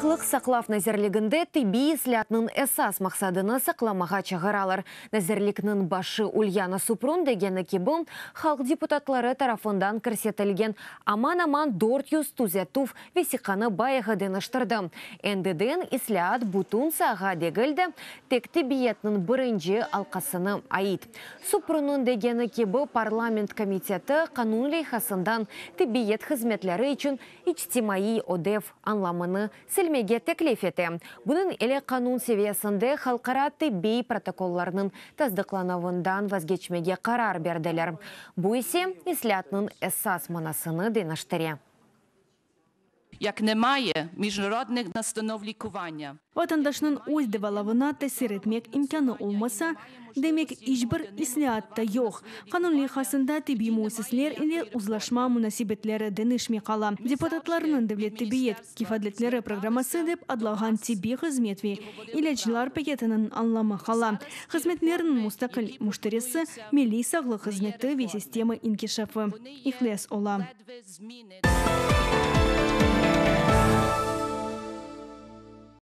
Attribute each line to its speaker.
Speaker 1: Сағлық сақлав нәзірлігінде тибби слятның әсас мақсадыны сақламаға чағыралар. Нәзірлікнің башы Ульяна Супрун дегені кебін халық депутатлары тарафындан көрсетілген аман-аман 400 тузетув весиқаны баяғы деніштірді. НДД'n ислят бутун саға дегілді текті биетнің бірінші алқасыны айт. Супрунның дегені кебі парламент комитеті қанун лейхасындан тиббиет қызметлері үшін ичтимаи одев анламыны сілмеге теклиф еті. Бұның әлі қанун севиясында халқара тибби протоколларының таздықланауындан вазгечмеге қарар берділер. Бұл есе ислятның әсас манасыны деніштірі.
Speaker 2: Як немає міжнародних настанов лікування.
Speaker 3: Ватандашның өз девалавына тәсір етмек имканы олмаса, демек ишбір ислятта йоқ. Қанун лейхасында тибби муэссеслер или узлашма мунасибетлері денішме қала. Депутатларының девлет тиббиет кифадлетлері программасы деп адлаған тибби қызметве иләчілар пакетінің анламы қала. Қызметлерінің мұстақыл мұштыресі милли сағлы қызметі ве системы инкешафы. Ихлес ола.